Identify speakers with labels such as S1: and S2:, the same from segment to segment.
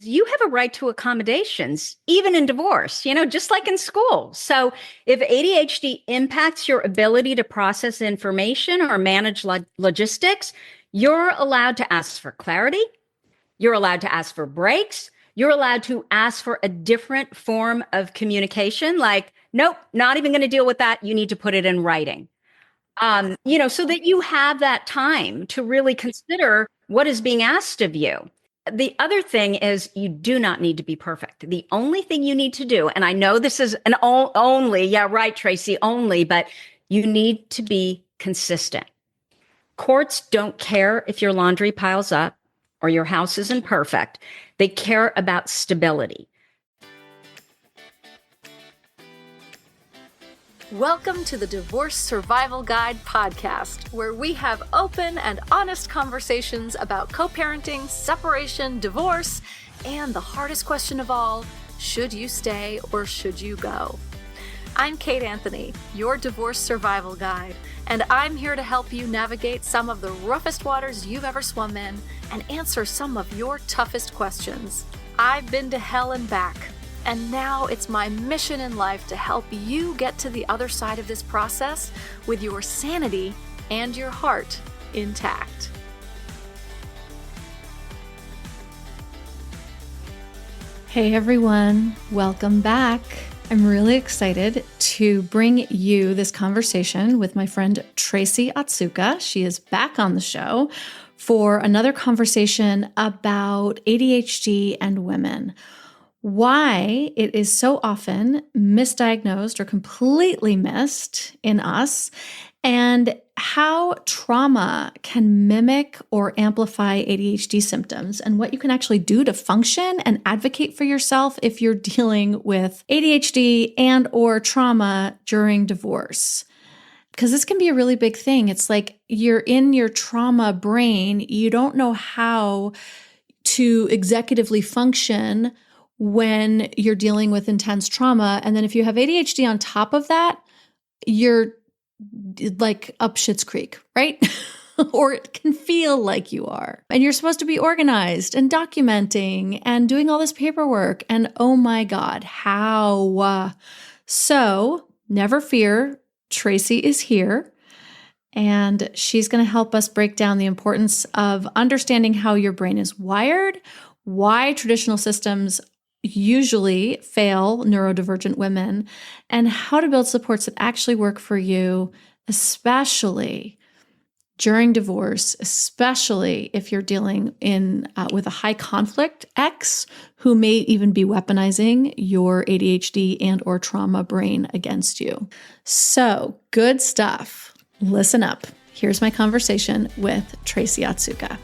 S1: You have a right to accommodations, even in divorce, just like in school. So if ADHD impacts your ability to process information or manage logistics, you're allowed to ask for clarity. You're allowed to ask for breaks. You're allowed to ask for a different form of communication, like, nope, not even going to deal with that. You need to put it in writing. So that you have that time to really consider what is being asked of you. The other thing is you do not need to be perfect. The only thing you need to do, and I know this is an only, yeah, right, Tracy, only, but you need to be consistent. Courts don't care if your laundry piles up or your house isn't perfect. They care about stability.
S2: Welcome to the Divorce Survival Guide podcast, where we have open and honest conversations about co-parenting, separation, divorce, and the hardest question of all, should you stay or should you go? I'm Kate Anthony, your Divorce Survival Guide, and I'm here to help you navigate some of the roughest waters you've ever swum in and answer some of your toughest questions. I've been to hell and back. And now it's my mission in life to help you get to the other side of this process with your sanity and your heart intact.
S3: Hey everyone, welcome back. I'm really excited to bring you this conversation with my friend Tracy Otsuka. She is back on the show for another conversation about ADHD and women. Why it is so often misdiagnosed or completely missed in us, and how trauma can mimic or amplify ADHD symptoms, and what you can actually do to function and advocate for yourself if you're dealing with ADHD and or trauma during divorce. Because this can be a really big thing. It's like you're in your trauma brain, you don't know how to executively function when you're dealing with intense trauma. And then if you have ADHD on top of that, you're like up Schitt's Creek, right? Or it can feel like you are. And you're supposed to be organized and documenting and doing all this paperwork. And oh my God, how? So never fear, Tracy is here. And she's going to help us break down the importance of understanding how your brain is wired, why traditional systems usually fail neurodivergent women, and how to build supports that actually work for you, especially during divorce, especially if you're dealing with a high conflict ex who may even be weaponizing your ADHD and or trauma brain against you. So good stuff. Listen up. Here's my conversation with Tracy Otsuka.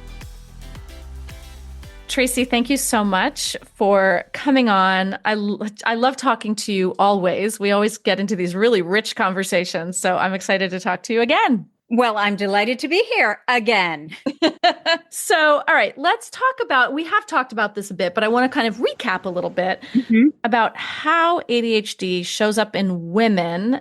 S3: Tracy, thank you so much for coming on. I love talking to you always. We always get into these really rich conversations, so I'm excited to talk to you again.
S1: Well, I'm delighted to be here again.
S3: So, all right, let's talk about, we have talked about this a bit, but I want to kind of recap a little bit about how ADHD shows up in women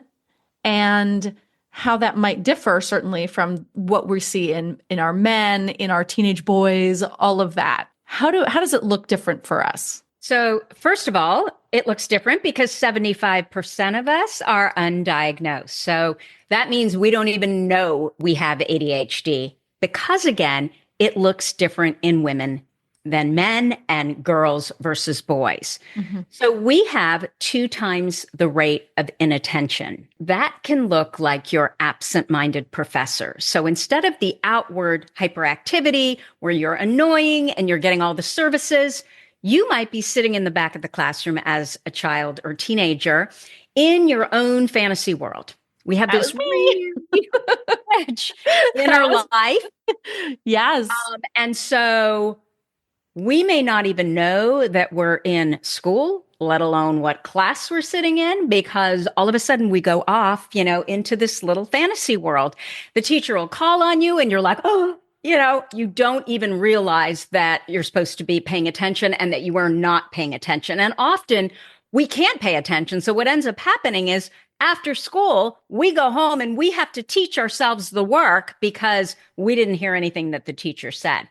S3: and how that might differ certainly from what we see in our men, in our teenage boys, all of that. How does it look different for us?
S1: So first of all, it looks different because 75% of us are undiagnosed. So that means we don't even know we have ADHD because, again, it looks different in women than men and girls versus boys. So we have 2 times the rate of inattention. That can look like your absent-minded professor. So instead of the outward hyperactivity where you're annoying and you're getting all the services, you might be sitting in the back of the classroom as a child or teenager in your own fantasy world. We have this weird edge in our life.
S3: Yes.
S1: And so we may not even know that we're in school, let alone what class we're sitting in, because all of a sudden we go off, into this little fantasy world. The teacher will call on you and you're like, oh, you don't even realize that you're supposed to be paying attention and that you are not paying attention. And often we can't pay attention. So what ends up happening is after school, we go home and we have to teach ourselves the work because we didn't hear anything that the teacher said.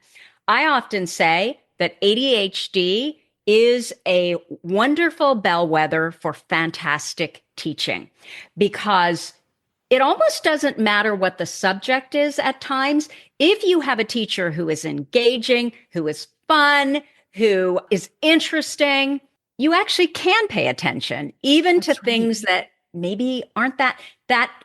S1: I often say that ADHD is a wonderful bellwether for fantastic teaching because it almost doesn't matter what the subject is at times. If you have a teacher who is engaging, who is fun, who is interesting, you actually can pay attention, even to things that maybe aren't that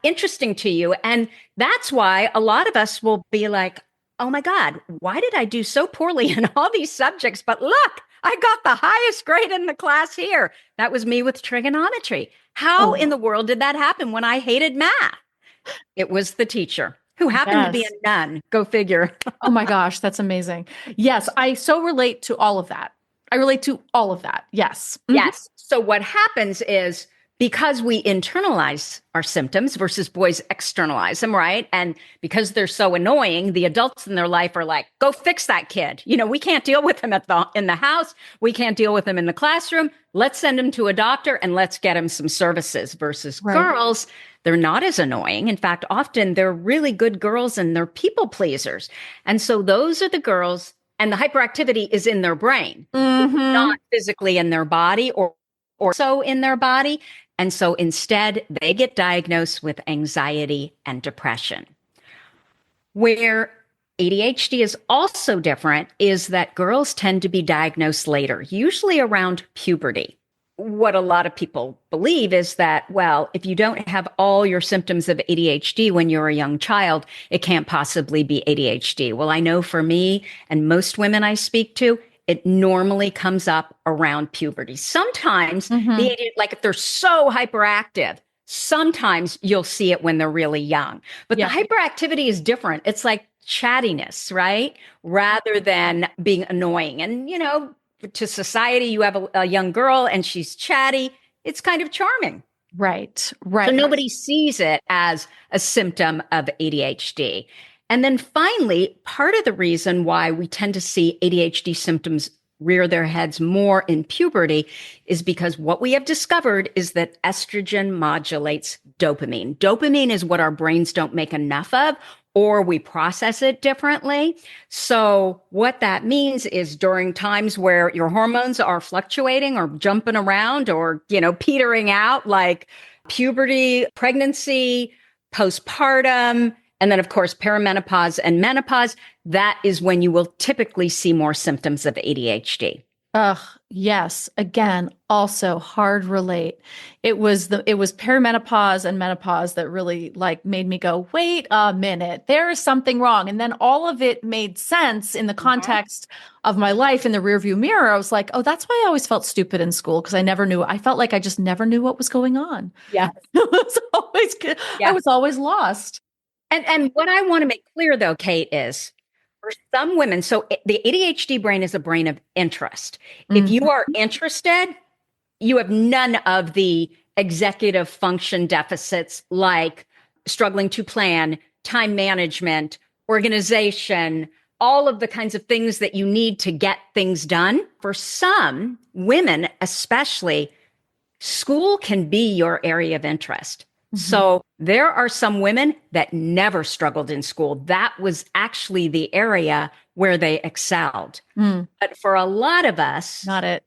S1: interesting to you. And that's why a lot of us will be like, oh my God, why did I do so poorly in all these subjects? But look, I got the highest grade in the class here. That was me with trigonometry. How in the world did that happen when I hated math? It was the teacher who happened to be a nun. Go figure.
S3: Oh my gosh, that's amazing. Yes, I so relate to all of that. I relate to all of that. Yes.
S1: Yes. So what happens is because we internalize our symptoms versus boys externalize them, right? And because they're so annoying, the adults in their life are like, go fix that kid. We can't deal with him in the house. We can't deal with him in the classroom. Let's send him to a doctor and let's get him some services versus girls. They're not as annoying. In fact, often they're really good girls and they're people pleasers. And so those are the girls, and the hyperactivity is in their brain, not physically in their body or so in their body. And so instead, they get diagnosed with anxiety and depression. Where ADHD is also different is that girls tend to be diagnosed later, usually around puberty. What a lot of people believe is that, well, if you don't have all your symptoms of ADHD when you're a young child, it can't possibly be ADHD. Well, I know for me and most women I speak to, it normally comes up around puberty. Sometimes, like if they're so hyperactive, sometimes you'll see it when they're really young. But the hyperactivity is different. It's like chattiness, right? Rather than being annoying. And, to society, you have a young girl and she's chatty. It's kind of charming.
S3: Right.
S1: So nobody sees it as a symptom of ADHD. And then finally, part of the reason why we tend to see ADHD symptoms rear their heads more in puberty is because what we have discovered is that estrogen modulates dopamine. Dopamine is what our brains don't make enough of, or we process it differently. So what that means is during times where your hormones are fluctuating or jumping around or, petering out, like puberty, pregnancy, postpartum, and then, of course, perimenopause and menopause, that is when you will typically see more symptoms of ADHD.
S3: Ugh, yes. Again, also hard relate. It was perimenopause and menopause that really made me go, wait a minute, there is something wrong. And then all of it made sense in the context of my life in the rearview mirror. I was like, oh, that's why I always felt stupid in school because I felt like I just never knew what was going on.
S1: Yeah.
S3: I was always lost.
S1: And what I want to make clear, though, Kate, is for some women, so the ADHD brain is a brain of interest. If you are interested, you have none of the executive function deficits like struggling to plan, time management, organization, all of the kinds of things that you need to get things done. For some women, especially, school can be your area of interest. So there are some women that never struggled in school. That was actually the area where they excelled. But for a lot of us,
S3: not it.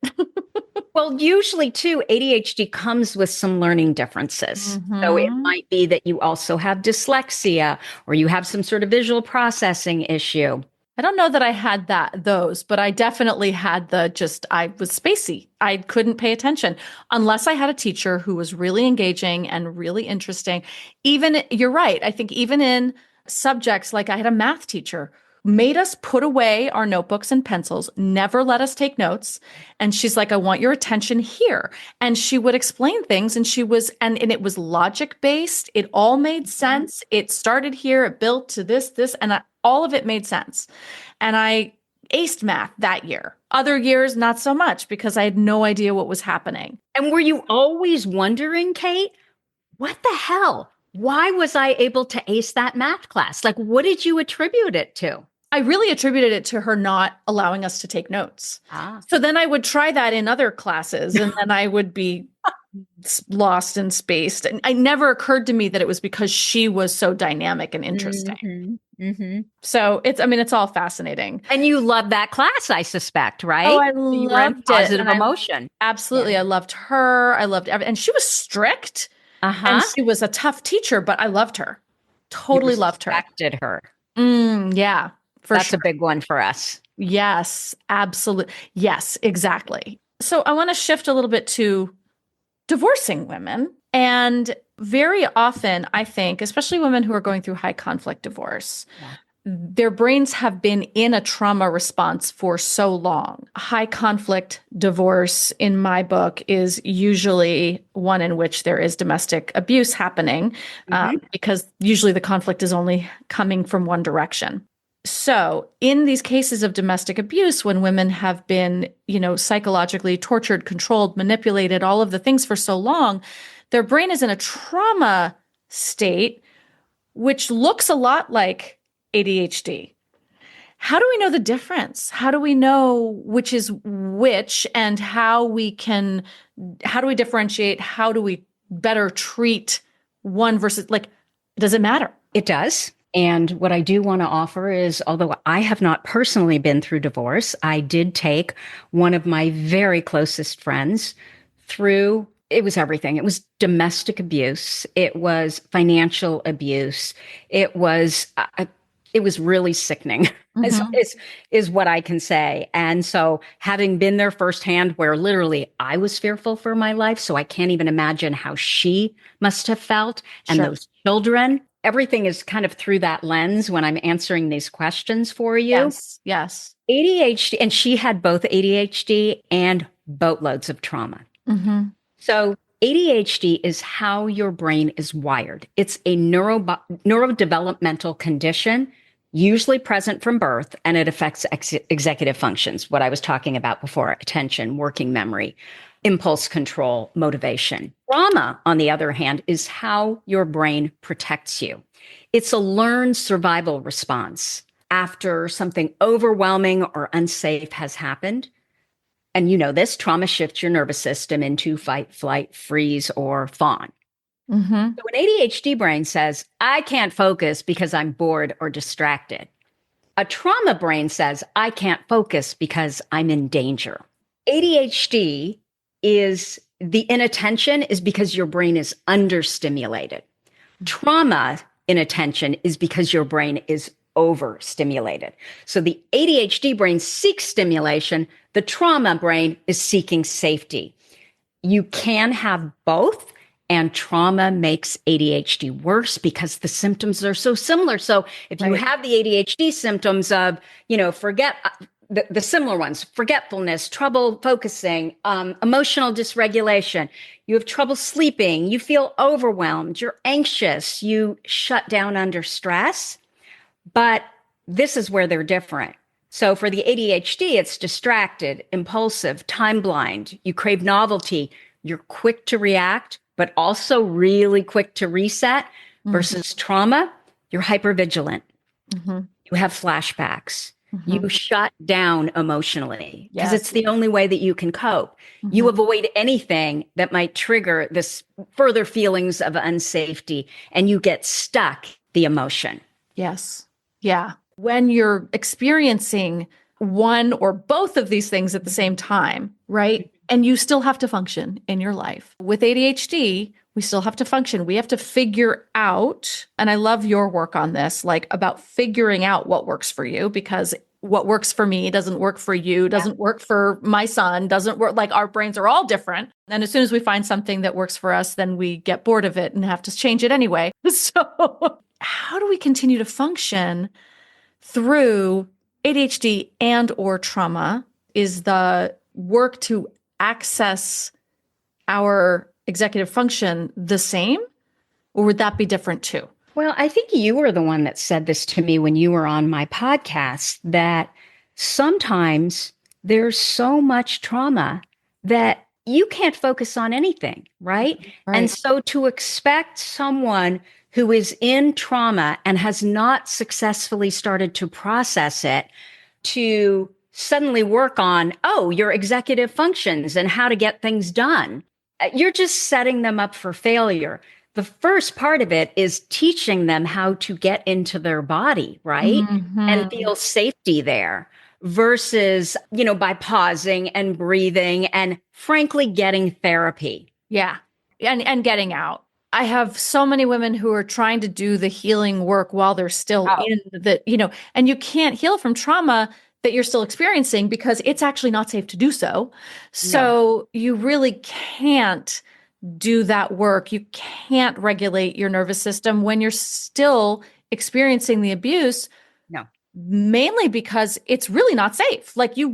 S1: Well, usually too, ADHD comes with some learning differences. So it might be that you also have dyslexia or you have some sort of visual processing issue.
S3: I don't know that I had those, but I definitely had I was spacey. I couldn't pay attention unless I had a teacher who was really engaging and really interesting. You're right. I think even in subjects, like I had a math teacher made us put away our notebooks and pencils, never let us take notes. And she's like, I want your attention here. And she would explain things and and it was logic based. It all made sense. It started here, it built to this, and all of it made sense. And I aced math that year. Other years, not so much because I had no idea what was happening.
S1: And were you always wondering, Kate, what the hell? Why was I able to ace that math class? Like, what did you attribute it to?
S3: I really attributed it to her not allowing us to take notes. So then I would try that in other classes and then I would be lost and spaced. And it never occurred to me that it was because she was so dynamic and interesting. So it's all fascinating.
S1: And you love that class, I suspect, right?
S3: Oh, I
S1: So you were in
S3: loved it.
S1: positive
S3: And
S1: emotion.
S3: absolutely. I loved her. I loved everything. And she was strict and
S1: Uh-huh.
S3: she was a tough teacher, but I loved her.
S1: You
S3: Totally loved her.
S1: respected her.
S3: Yeah, for
S1: That's
S3: sure.
S1: a big one for us.
S3: Yes, absolutely. Yes, exactly. So I want to shift a little bit to divorcing women. And very often, I think, especially women who are going through high conflict divorce, their brains have been in a trauma response for so long. High conflict divorce, in my book, is usually one in which there is domestic abuse happening, because usually the conflict is only coming from one direction. So, in these cases of domestic abuse, when women have been, psychologically tortured, controlled, manipulated, all of the things for so long, their brain is in a trauma state, which looks a lot like ADHD. How do we know the difference? How do we know which is which, and how do we differentiate? How do we better treat one versus, does it matter?
S1: It does. And what I do want to offer is, although I have not personally been through divorce, I did take one of my very closest friends through, it was everything. It was domestic abuse. It was financial abuse. It was really sickening, is what I can say. And so having been there firsthand, where literally I was fearful for my life, so I can't even imagine how she must have felt. And those children, everything is kind of through that lens when I'm answering these questions for you.
S3: Yes.
S1: ADHD, and she had both ADHD and boatloads of trauma. So ADHD is how your brain is wired. It's a neurodevelopmental condition, usually present from birth, and it affects executive functions, what I was talking about before: attention, working memory, impulse control, motivation. Trauma, on the other hand, is how your brain protects you. It's a learned survival response after something overwhelming or unsafe has happened. And this, trauma shifts your nervous system into fight, flight, freeze, or fawn. So an ADHD brain says, I can't focus because I'm bored or distracted. A trauma brain says, I can't focus because I'm in danger. ADHD is the inattention is because your brain is understimulated. Trauma inattention is because your brain is overstimulated. So the ADHD brain seeks stimulation. The trauma brain is seeking safety. You can have both, and trauma makes ADHD worse because the symptoms are so similar. So if you have the ADHD symptoms of, forget the similar ones: forgetfulness, trouble focusing, emotional dysregulation, you have trouble sleeping, you feel overwhelmed, you're anxious, you shut down under stress. But this is where they're different. So for the ADHD, it's distracted, impulsive, time blind. You crave novelty. You're quick to react, but also really quick to reset. Versus trauma, you're hypervigilant. You have flashbacks. You shut down emotionally because it's the only way that you can cope. You avoid anything that might trigger this further feelings of unsafety, and you get stuck the emotion.
S3: Yes. Yeah. When you're experiencing one or both of these things at the same time, right? And you still have to function in your life. With ADHD, we still have to function. We have to figure out, and I love your work on this, about figuring out what works for you, because what works for me doesn't work for you, doesn't work for my son, doesn't work. Our brains are all different. And as soon as we find something that works for us, then we get bored of it and have to change it anyway. So how do we continue to function through ADHD and or trauma? Is the work to access our executive function the same, or would that be different too?
S1: Well, I think you were the one that said this to me when you were on my podcast, that sometimes there's so much trauma that you can't focus on anything, right? And so to expect someone who is in trauma and has not successfully started to process it to suddenly work on, your executive functions and how to get things done, you're just setting them up for failure. the first part of it is teaching them how to get into their body, right? And
S3: Mhm.
S1: feel safety there versus, by pausing and breathing and frankly getting therapy.
S3: Yeah. And getting out. I have so many women who are trying to do the healing work while they're still
S1: Oh,
S3: in and you can't heal from trauma that you're still experiencing because it's actually not safe to do so.
S1: no,
S3: So you really can't do that work. You can't regulate your nervous system when you're still experiencing the abuse,
S1: no.
S3: mainly because it's really not safe. Like you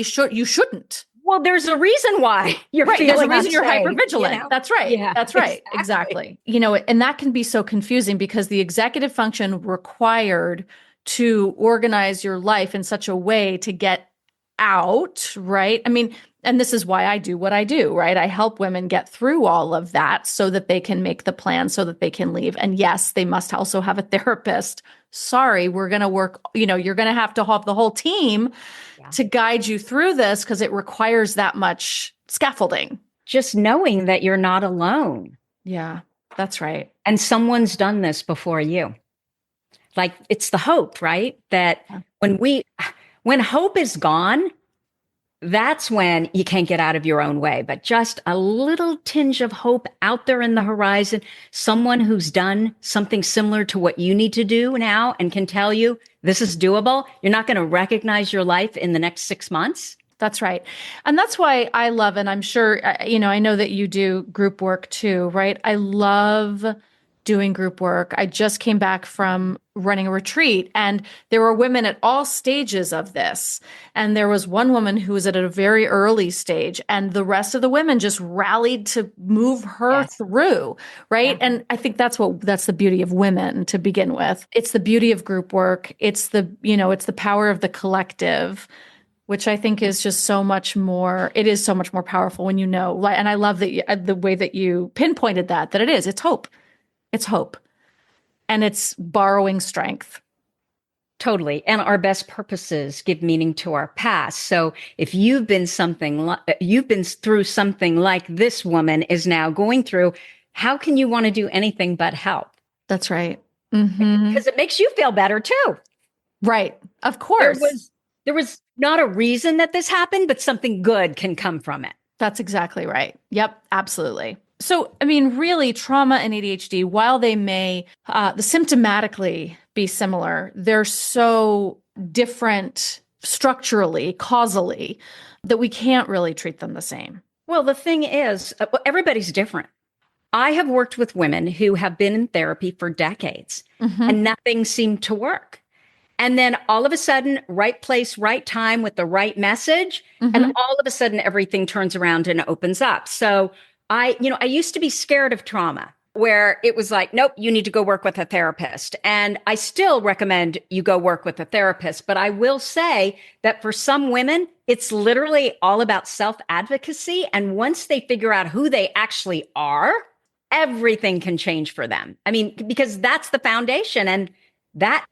S3: shouldn't.
S1: Well, there's a reason why you're
S3: Right. There's a
S1: feeling
S3: reason you're
S1: unsafe,
S3: hypervigilant. That's right.
S1: Yeah,
S3: That's right.
S1: exactly.
S3: Exactly. And that can be so confusing because the executive function required to organize your life in such a way to get out, right? I mean, and this is why I do what I do, right? I help women get through all of that so that they can make the plan, so that they can leave. And yes, they must also have a therapist. Sorry, we're going to work, you're going to have the whole team
S1: Yeah.
S3: to guide you through this because it requires that much scaffolding.
S1: Just knowing that you're not alone
S3: Yeah, that's right.
S1: and someone's done this before you. Like it's the hope, right? That
S3: Yeah.
S1: when hope is gone, that's when you can't get out of your own way. But just a little tinge of hope out there in the horizon, someone who's done something similar to what you need to do now and can tell you this is doable. You're not going to recognize your life in the next 6 months.
S3: That's right. And that's why I love, and I'm sure, I know that you do group work too, right? I love doing group work. I just came back from running a retreat and there were women at all stages of this. And there was one woman who was at a very early stage and the rest of the women just rallied to move her
S1: Yes.
S3: through, right?
S1: Yeah.
S3: And I think that's the beauty of women to begin with. It's the beauty of group work. It's it's the power of the collective, which I think is just so much more, it is so much more powerful when and I love that the way that you pinpointed that it's hope. It's hope. And it's borrowing strength.
S1: Totally. And our best purposes give meaning to our past. So if you've been through something like this woman is now going through, how can you want to do anything but help?
S3: That's right. Mm-hmm.
S1: Because it makes you feel better too.
S3: Right. Of course.
S1: There was not a reason that this happened, but something good can come from it.
S3: That's exactly right. Yep, absolutely. So, I mean, really, trauma and ADHD, while they may symptomatically be similar, they're so different structurally, causally, that we can't really treat them the same.
S1: Well, the thing is, everybody's different. I have worked with women who have been in therapy for decades and nothing seemed to work. And then all of a sudden, right place, right time with the right message. And all of a sudden, everything turns around and opens up. So I used to be scared of trauma where it was like, nope, you need to go work with a therapist. And I still recommend you go work with a therapist. But I will say that for some women, it's literally all about self-advocacy. And once they figure out who they actually are, everything can change for them. I mean, because that's the foundation. And that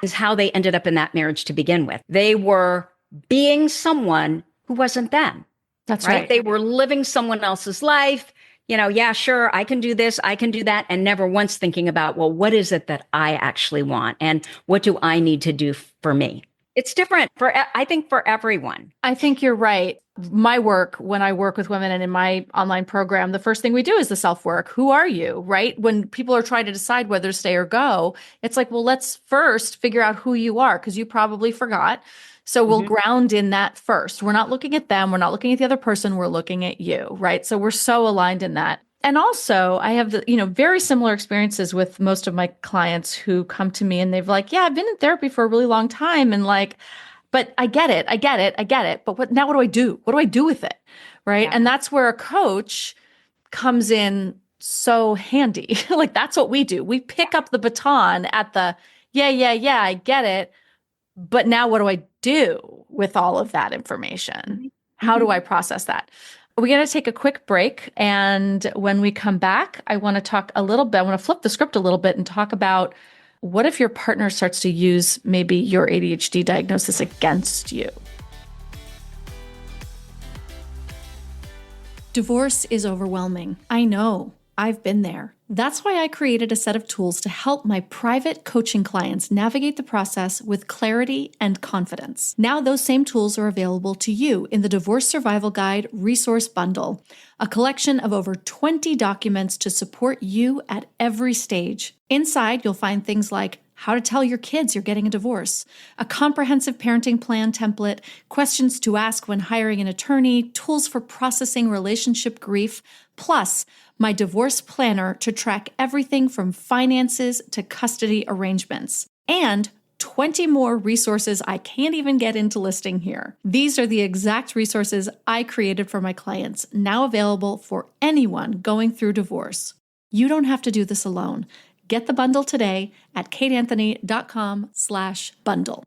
S1: is how they ended up in that marriage to begin with. They were being someone who wasn't them.
S3: That's right.
S1: They were living someone else's life. Yeah, sure, I can do this, I can do that, and never once thinking about, well, what is it that I actually want? And what do I need to do for me? It's different I think for everyone.
S3: I think you're right. My work, when I work with women and in my online program, the first thing we do is the self-work. Who are you, right? When people are trying to decide whether to stay or go, it's like, well, let's first figure out who you are because you probably forgot. So we'll ground in that first. We're not looking at them. We're not looking at the other person. We're looking at you, right? So we're so aligned in that. And also I have very similar experiences with most of my clients who come to me and they've like, yeah, I've been in therapy for a really long time. And like, but I get it. But now what do I do? What do I do with it? Right. Yeah. And that's where a coach comes in so handy. Like that's what we do. We pick up the baton at yeah, I get it. But now what do I do with all of that information? How do I process that? We're going to take a quick break. And when we come back, I want to talk a little bit. I want to flip the script a little bit and talk about what if your partner starts to use maybe your ADHD diagnosis against you? Divorce is overwhelming. I know. I've been there. That's why I created a set of tools to help my private coaching clients navigate the process with clarity and confidence. Now those same tools are available to you in the Divorce Survival Guide Resource Bundle, a collection of over 20 documents to support you at every stage. Inside, you'll find things like how to tell your kids you're getting a divorce, a comprehensive parenting plan template, questions to ask when hiring an attorney, tools for processing relationship grief, plus my divorce planner to track everything from finances to custody arrangements, and 20 more resources I can't even get into listing here. These are the exact resources I created for my clients, now available for anyone going through divorce. You don't have to do this alone. Get the bundle today at kateanthony.com/bundle.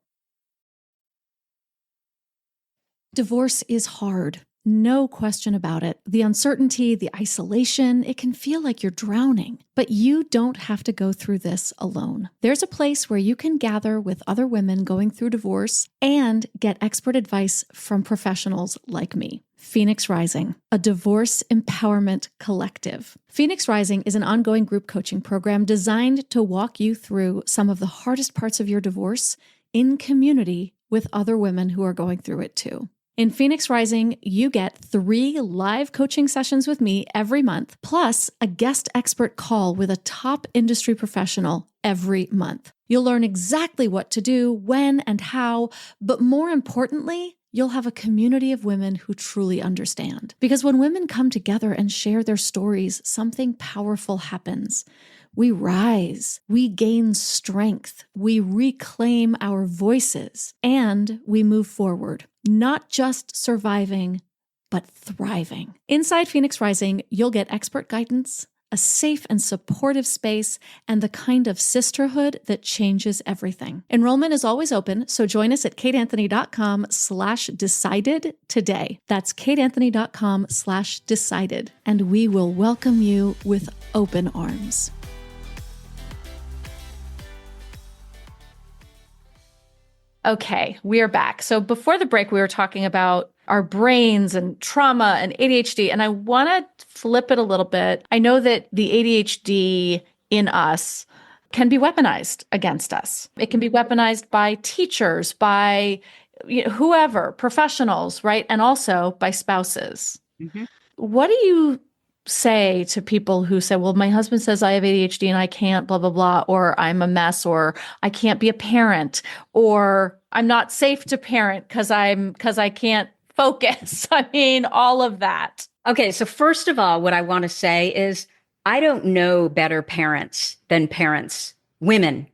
S3: Divorce is hard. No question about it. The uncertainty, the isolation, it can feel like you're drowning. But you don't have to go through this alone. There's a place where you can gather with other women going through divorce and get expert advice from professionals like me. Phoenix Rising, a divorce empowerment collective. Phoenix Rising is an ongoing group coaching program designed to walk you through some of the hardest parts of your divorce in community with other women who are going through it too. In Phoenix Rising, you get 3 live coaching sessions with me every month, plus a guest expert call with a top industry professional every month. You'll learn exactly what to do, when and how, but more importantly, you'll have a community of women who truly understand. Because when women come together and share their stories, something powerful happens. We rise, we gain strength, we reclaim our voices, and we move forward, not just surviving, but thriving. Inside Phoenix Rising, you'll get expert guidance, a safe and supportive space, and the kind of sisterhood that changes everything. Enrollment is always open, so join us at kateanthony.com/decided today. That's kateanthony.com/decided, and we will welcome you with open arms. Okay, we are back. So before the break, we were talking about our brains and trauma and ADHD, and I want to flip it a little bit. I know that the ADHD in us can be weaponized against us. It can be weaponized by teachers, by whoever, professionals, right? And also by spouses. Mm-hmm. What do you say to people who say, well, my husband says I have ADHD and I can't, blah, blah, blah, or I'm a mess, or I can't be a parent, or I'm not safe to parent because I can't focus. I mean, all of that.
S1: Okay. So first of all, what I want to say is I don't know better parents than parents, women.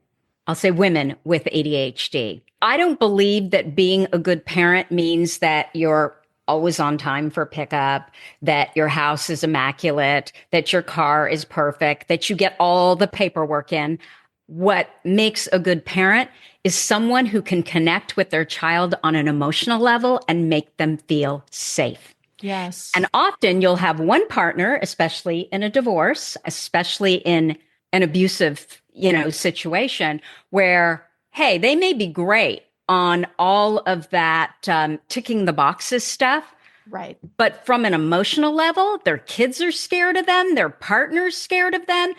S1: I'll say women with ADHD. I don't believe that being a good parent means that you're always on time for pickup, that your house is immaculate, that your car is perfect, that you get all the paperwork in. What makes a good parent is someone who can connect with their child on an emotional level and make them feel safe.
S3: Yes.
S1: And often you'll have one partner, especially in a divorce, especially in an abusive, situation where, hey, they may be great on all of that ticking the boxes stuff.
S3: Right.
S1: But from an emotional level, their kids are scared of them. Their partner's scared of them.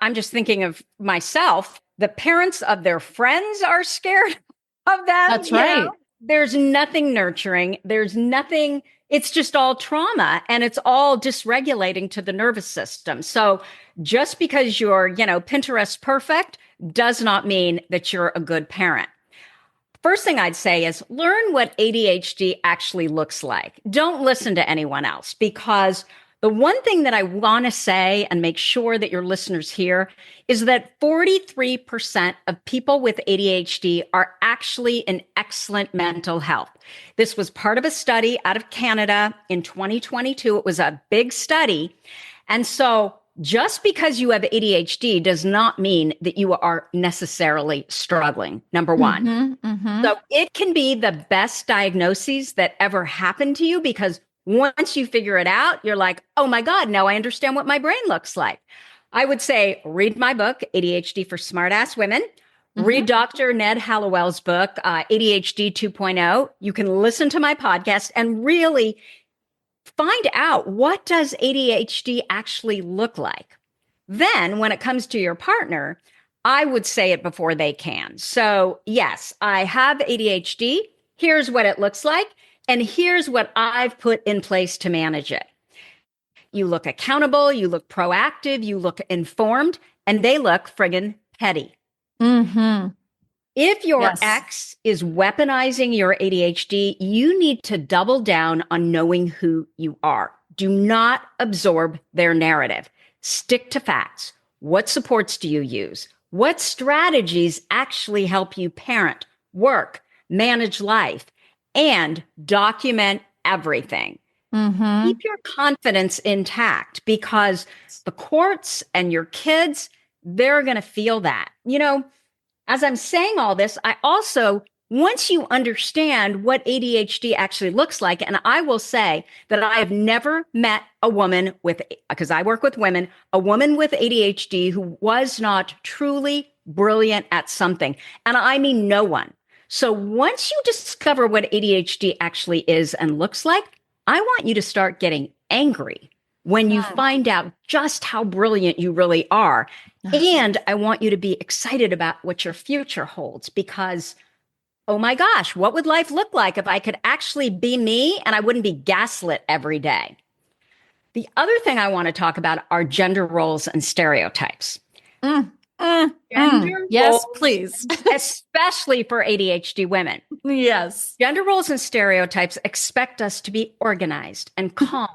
S1: I'm just thinking of myself. The parents of their friends are scared of them.
S3: That's right.
S1: There's nothing nurturing. There's nothing. It's just all trauma, and it's all dysregulating to the nervous system. So just because you're, Pinterest perfect does not mean that you're a good parent. First thing I'd say is learn what ADHD actually looks like. Don't listen to anyone else, because the one thing that I want to say and make sure that your listeners hear is that 43% of people with ADHD are actually in excellent mental health. This was part of a study out of Canada in 2022. It was a big study. And so just because you have ADHD does not mean that you are necessarily struggling, number one.
S3: Mm-hmm, mm-hmm.
S1: So it can be the best diagnoses that ever happened to you, because once you figure it out, you're like, oh my God, now I understand what my brain looks like. I would say, read my book, ADHD for Smartass Women. Mm-hmm. Read Dr. Ned Hallowell's book, ADHD 2.0. You can listen to my podcast and really find out, what does ADHD actually look like? Then when it comes to your partner, I would say it before they can. So yes, I have ADHD. Here's what it looks like. And here's what I've put in place to manage it. You look accountable, you look proactive, you look informed, and they look friggin' petty.
S3: Mm-hmm.
S1: If your
S3: Yes.
S1: ex is weaponizing your ADHD, you need to double down on knowing who you are. Do not absorb their narrative. Stick to facts. What supports do you use? What strategies actually help you parent, work, manage life, and document everything?
S3: Mm-hmm.
S1: Keep your confidence intact, because the courts and your kids, they're going to feel that. As I'm saying all this, I also, once you understand what ADHD actually looks like, and I will say that I have never met a woman with, because I work with women, a woman with ADHD who was not truly brilliant at something. And I mean, no one. So once you discover what ADHD actually is and looks like, I want you to start getting angry when you find out just how brilliant you really are. And I want you to be excited about what your future holds, because, oh my gosh, what would life look like if I could actually be me and I wouldn't be gaslit every day? The other thing I want to talk about are gender roles and stereotypes.
S3: Yes,
S1: roles,
S3: please.
S1: especially for ADHD women.
S3: Yes.
S1: Gender roles and stereotypes expect us to be organized and calm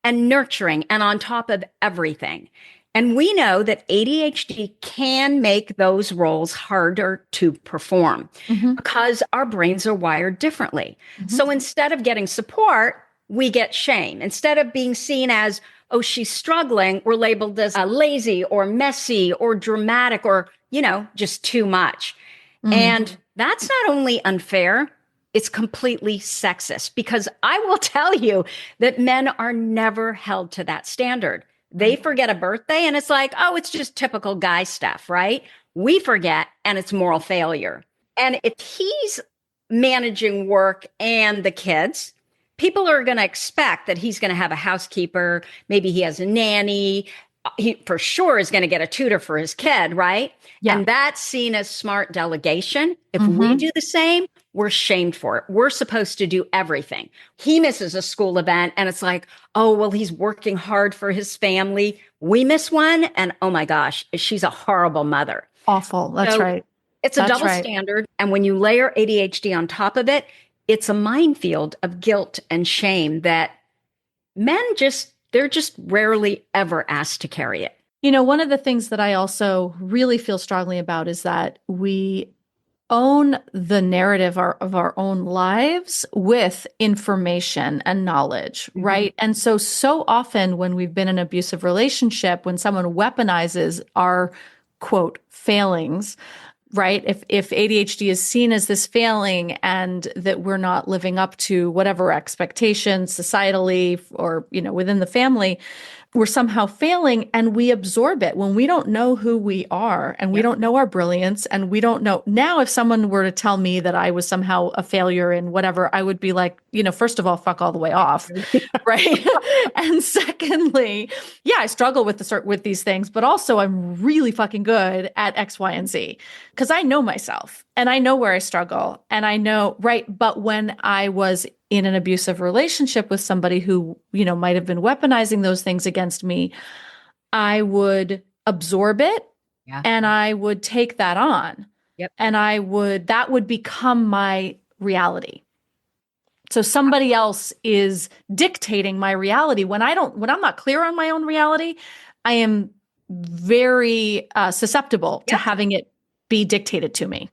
S1: and nurturing and on top of everything. And we know that ADHD can make those roles harder to perform because our brains are wired differently. So instead of getting support, we get shame. Instead of being seen as, oh, she's struggling, we're labeled as lazy or messy or dramatic or, just too much. And that's not only unfair, it's completely sexist, because I will tell you that men are never held to that standard. They forget a birthday and it's like, oh, it's just typical guy stuff, right? We forget and it's moral failure. And if he's managing work and the kids, people are going to expect that he's going to have a housekeeper. Maybe he has a nanny. He for sure is going to get a tutor for his kid, right?
S3: Yeah.
S1: And that's seen as smart delegation. If we do the same, we're shamed for it. We're supposed to do everything. He misses a school event and it's like, oh, well, he's working hard for his family. We miss one. And oh my gosh, she's a horrible mother.
S3: Awful. That's
S1: So
S3: right.
S1: It's a
S3: That's
S1: double
S3: right.
S1: standard. And when you layer ADHD on top of it, it's a minefield of guilt and shame that men they're just rarely ever asked to carry it.
S3: One of the things that I also really feel strongly about is that we own the narrative of our own lives with information and knowledge, right? And so often when we've been in an abusive relationship, when someone weaponizes our quote failings, right? If ADHD is seen as this failing and that we're not living up to whatever expectations societally or, within the family, we're somehow failing and we absorb it when we don't know who we are and we don't know our brilliance and we don't know. Now, if someone were to tell me that I was somehow a failure in whatever, I would be like, first of all, fuck all the way off. Right. And secondly, I struggle with these things, but also I'm really fucking good at X, Y, and Z because I know myself and I know where I struggle and I know, right. But when I was in an abusive relationship with somebody who, might have been weaponizing those things against me, I would absorb it and I would take that on.
S1: Yep.
S3: And that would become my reality. So somebody else is dictating my reality. When I'm not clear on my own reality, I am very susceptible to having it be dictated to me.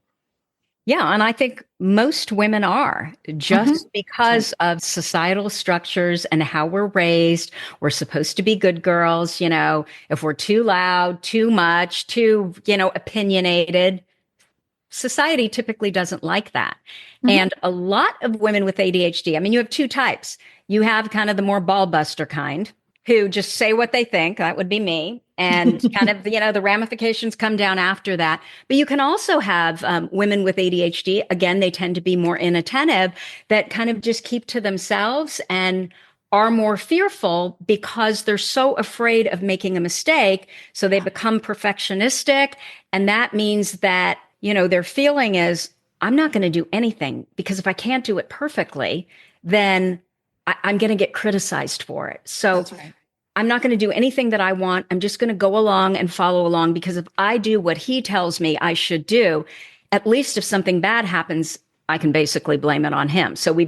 S1: Yeah. And I think most women are just because of societal structures and how we're raised. We're supposed to be good girls. If we're too loud, too much, too, opinionated, society typically doesn't like that. And a lot of women with ADHD, I mean, you have two types. You have kind of the more ball buster kind who just say what they think. That would be me. And kind of, the ramifications come down after that. But you can also have women with ADHD. Again, they tend to be more inattentive that kind of just keep to themselves and are more fearful because they're so afraid of making a mistake. So they become perfectionistic. And that means that, their feeling is, I'm not going to do anything because if I can't do it perfectly, then I'm going to get criticized for it. So
S3: That's right.
S1: I'm not going to do anything that I want. I'm just going to go along and follow along because if I do what he tells me I should do, at least if something bad happens, I can basically blame it on him. So we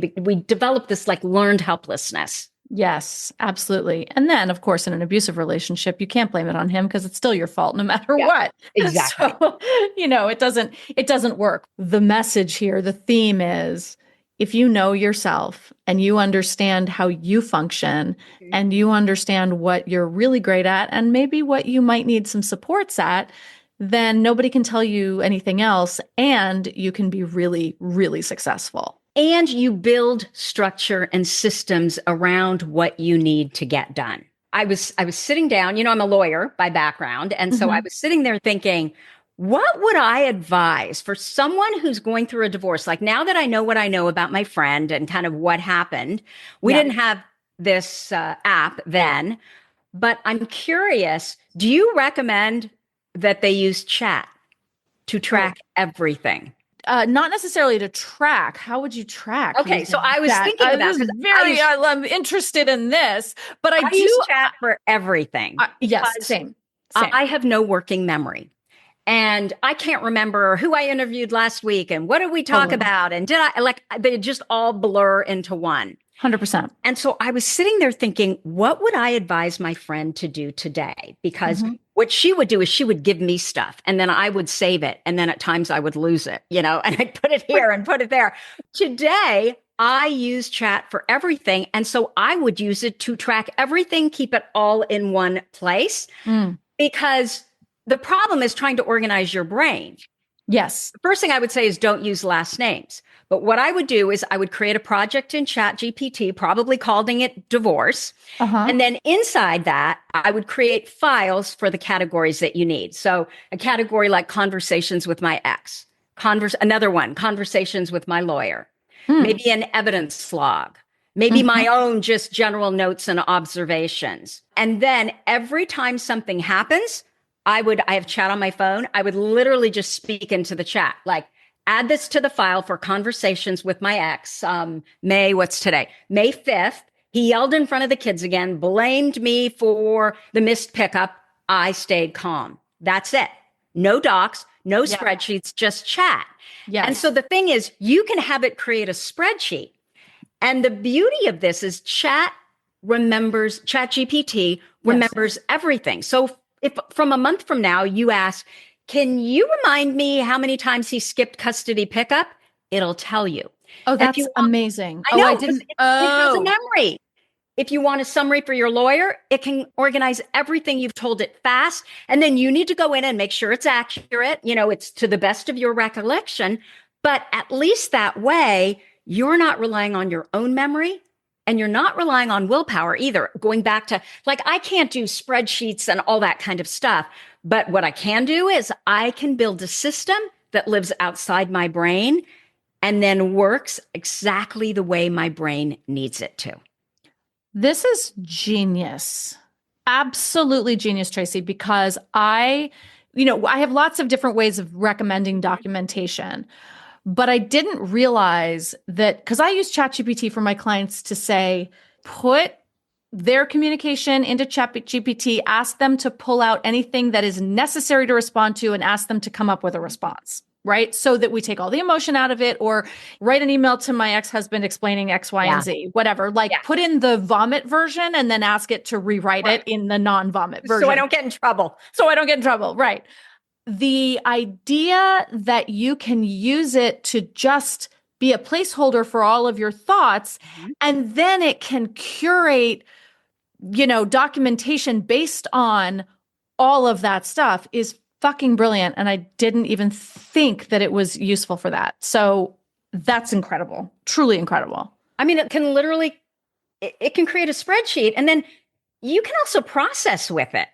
S1: develop this like learned helplessness.
S3: Yes, absolutely. And then, of course, in an abusive relationship, you can't blame it on him because it's still your fault no matter what.
S1: Exactly.
S3: So, it doesn't work. The message here, the theme is, if you know yourself and you understand how you function and you understand what you're really great at and maybe what you might need some supports at, then nobody can tell you anything else and you can be really, really successful.
S1: And you build structure and systems around what you need to get done. I was sitting down, I'm a lawyer by background. And so I was sitting there thinking, what would I advise for someone who's going through a divorce? Like now that I know what I know about my friend and kind of what happened, we didn't have this app then, but I'm curious, do you recommend that they use chat to track everything?
S3: Not necessarily to track. How would you track?
S1: Okay, so I was thinking about
S3: I'm interested in this, but I do
S1: use chat for everything.
S3: Yes, same.
S1: I have no working memory. And I can't remember who I interviewed last week and what did we talk about? And they just all blur into one.
S3: 100%.
S1: And so I was sitting there thinking, what would I advise my friend to do today? Because what she would do is she would give me stuff and then I would save it. And then at times I would lose it, and I'd put it here and put it there. Today, I use chat for everything. And so I would use it to track everything, keep it all in one place because the problem is trying to organize your brain.
S3: Yes.
S1: The first thing I would say is don't use last names. But what I would do is I would create a project in ChatGPT, probably calling it divorce. And then inside that, I would create files for the categories that you need. So a category like conversations with my ex, another one, conversations with my lawyer, maybe an evidence log, maybe my own just general notes and observations. And then every time something happens, I have chat on my phone. I would literally just speak into the chat, like add this to the file for conversations with my ex. What's today? May 5th. He yelled in front of the kids again, blamed me for the missed pickup. I stayed calm. That's it. No docs, no spreadsheets, just chat. Yes. And so the thing is, you can have it create a spreadsheet. And the beauty of this is ChatGPT remembers everything. So if from a month from now you ask, can you remind me how many times he skipped custody pickup? It'll tell you.
S3: Oh, that's amazing.
S1: I know,
S3: I didn't.
S1: It has a memory. If you want a summary for your lawyer, it can organize everything you've told it fast. And then you need to go in and make sure it's accurate. It's to the best of your recollection. But at least that way, you're not relying on your own memory. And you're not relying on willpower either. Going back to I can't do spreadsheets and all that kind of stuff. But what I can do is I can build a system that lives outside my brain and then works exactly the way my brain needs it to.
S3: This is genius. Absolutely genius, Tracy, because I have lots of different ways of recommending documentation. But I didn't realize that, because I use ChatGPT for my clients to say, put their communication into ChatGPT, ask them to pull out anything that is necessary to respond to and ask them to come up with a response, right? So that we take all the emotion out of it, or write an email to my ex-husband explaining X, Y, and Z, whatever. Put in the vomit version and then ask it to rewrite it in the non-vomit version.
S1: So I don't get in trouble.
S3: Right. The idea that you can use it to just be a placeholder for all of your thoughts, and then it can curate, documentation based on all of that stuff is fucking brilliant. And I didn't even think that it was useful for that. So that's incredible. Truly incredible.
S1: I mean, it can create a spreadsheet, and then you can also process with it.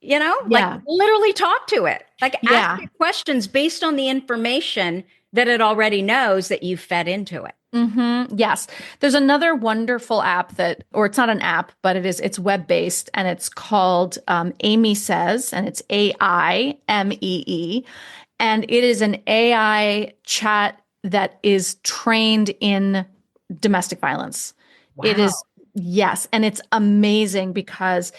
S1: Literally talk to it, ask it questions based on the information that it already knows that you fed into it.
S3: Yes. There's another wonderful app or it's not an app, but it's web-based and it's called Amy Says, and it's AIMEE. And it is an AI chat that is trained in domestic violence.
S1: Wow.
S3: It is, yes. And it's amazing because,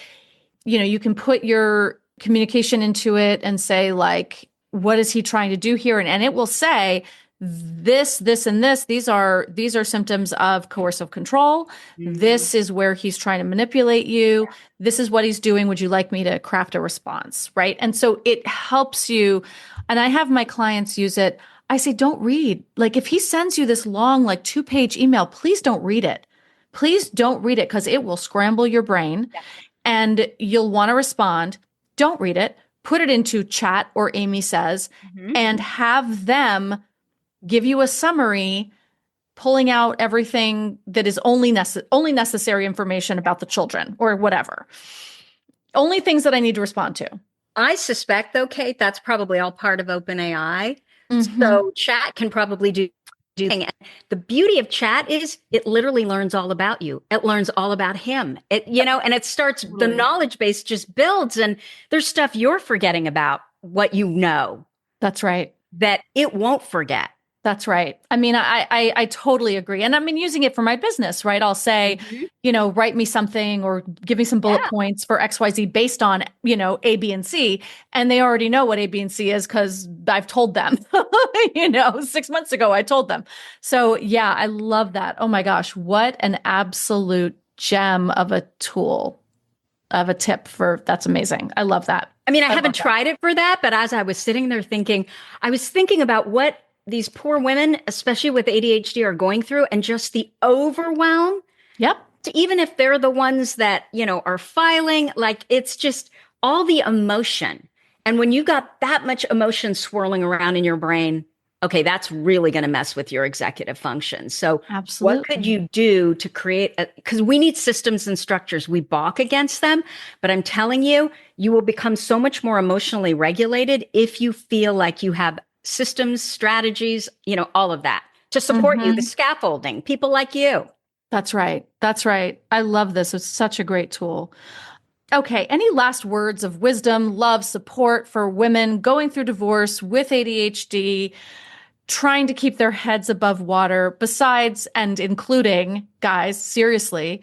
S3: you can put your communication into it and say, like, what is he trying to do here? And it will say, this, and this, these are symptoms of coercive control.
S1: Mm-hmm.
S3: This is where he's trying to manipulate you. This is what he's doing. Would you like me to craft a response? Right. And so it helps you. And I have my clients use it. I say, don't read. Like, if he sends you this long, like 2-page email, please don't read it. Please don't read it, because it will scramble your brain and you'll want to respond. Don't read it. Put it into chat or Amy Says, and have them give you a summary, pulling out everything that is only necessary information about the children or whatever. Only things that I need to respond to.
S1: I suspect, though, Kate, that's probably all part of OpenAI. So chat can probably do. And the beauty of chat is it literally learns all about you. It learns all about him. And it starts, the knowledge base just builds, and there's stuff you're forgetting about what you know.
S3: That's right.
S1: That it won't forget.
S3: That's right. I mean, I totally agree. And I mean, using it for my business, right? I'll say, write me something or give me some bullet points for XYZ based on, A, B, and C. And they already know what A, B, and C is because I've told them, 6 months ago, I told them. So yeah, I love that. Oh my gosh, what an absolute gem of a tool, of a tip that's amazing. I love that.
S1: I mean, I haven't tried it for that, but as I was sitting there thinking, I was thinking about what these poor women, especially with ADHD, are going through, and just the overwhelm.
S3: Yep.
S1: Even if they're the ones that, are filing, like, it's just all the emotion. And when you got that much emotion swirling around in your brain, okay, that's really going to mess with your executive function. So
S3: absolutely,
S1: what could you do to create because we need systems and structures. We balk against them, but I'm telling you, you will become so much more emotionally regulated if you feel like you have systems, strategies, all of that to support you, the scaffolding, people like you.
S3: That's right. That's right. I love this. It's such a great tool. Okay. Any last words of wisdom, love, support for women going through divorce with ADHD, trying to keep their heads above water, besides and including, guys, seriously,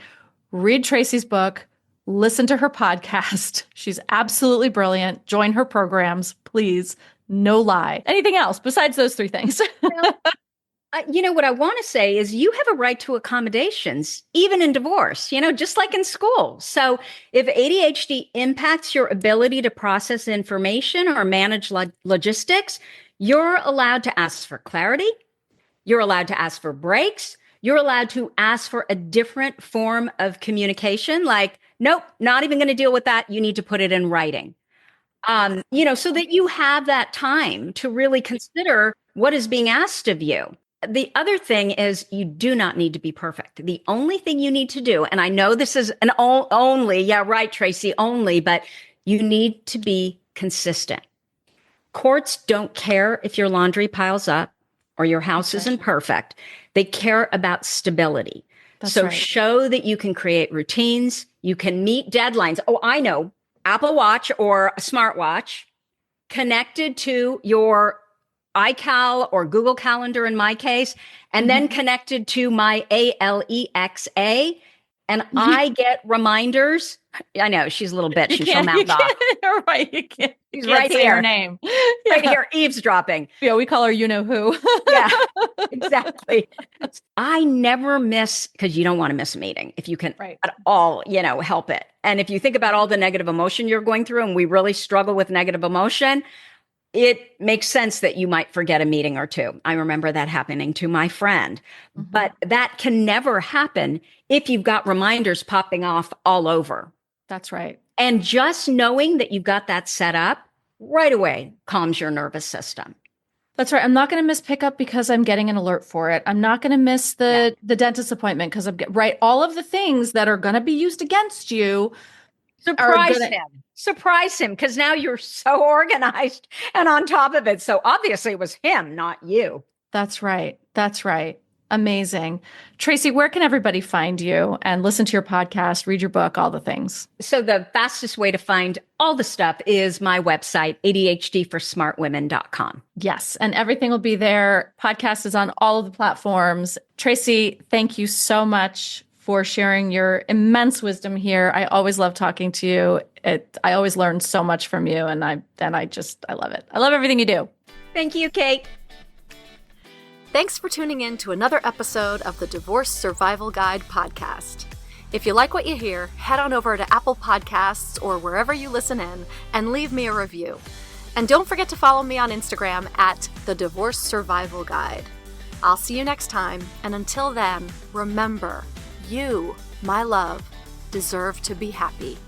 S3: read Tracy's book, listen to her podcast. She's absolutely brilliant. Join her programs, please. No lie. Anything else besides those 3 things?
S1: What I want to say is you have a right to accommodations, even in divorce, just like in school. So if ADHD impacts your ability to process information or manage logistics, you're allowed to ask for clarity. You're allowed to ask for breaks. You're allowed to ask for a different form of communication. Like, nope, not even going to deal with that. You need to put it in writing. So that you have that time to really consider what is being asked of you. The other thing is you do not need to be perfect. The only thing you need to do, and I know this is an only, yeah, right, Tracy, only, but you need to be consistent. Courts don't care if your laundry piles up or your house isn't perfect. They care about stability.
S3: That's
S1: so
S3: right.
S1: Show that you can create routines. You can meet deadlines. Oh, I know. Apple Watch or a smartwatch connected to your iCal or Google Calendar in my case, and then connected to my Alexa. And I get reminders. I know she's a little bitch and she'll mouth off.
S3: Right. You can't,
S1: She's
S3: can't
S1: right
S3: say
S1: here.
S3: her name.
S1: Right here, eavesdropping.
S3: Yeah, we call her you-know-who.
S1: Yeah, exactly. I never miss, because you don't want to miss a meeting if you can at all, help it. And if you think about all the negative emotion you're going through, and we really struggle with negative emotion, it makes sense that you might forget a meeting or two. I remember that happening to my friend, but that can never happen if you've got reminders popping off all over.
S3: That's right.
S1: And just knowing that you've got that set up right away calms your nervous system.
S3: That's right. I'm not going to miss pickup because I'm getting an alert for it. I'm not going to miss the dentist appointment because I'm right. All of the things that are going to be used against you.
S1: Surprise him because now you're so organized and on top of it. So obviously it was him, not you.
S3: That's right. That's right. Amazing. Tracy, where can everybody find you and listen to your podcast, read your book, all the things?
S1: So the fastest way to find all the stuff is my website, ADHDforsmartwomen.com.
S3: Yes. And everything will be there. Podcast is on all of the platforms. Tracy, thank you so much for sharing your immense wisdom here. I always love talking to you. I always learn so much from you. And I love it. I love everything you do.
S1: Thank you, Kate.
S2: Thanks for tuning in to another episode of the Divorce Survival Guide podcast. If you like what you hear, head on over to Apple Podcasts or wherever you listen in and leave me a review. And don't forget to follow me on Instagram at the Divorce Survival Guide. I'll see you next time, and until then, remember, you, my love, deserve to be happy.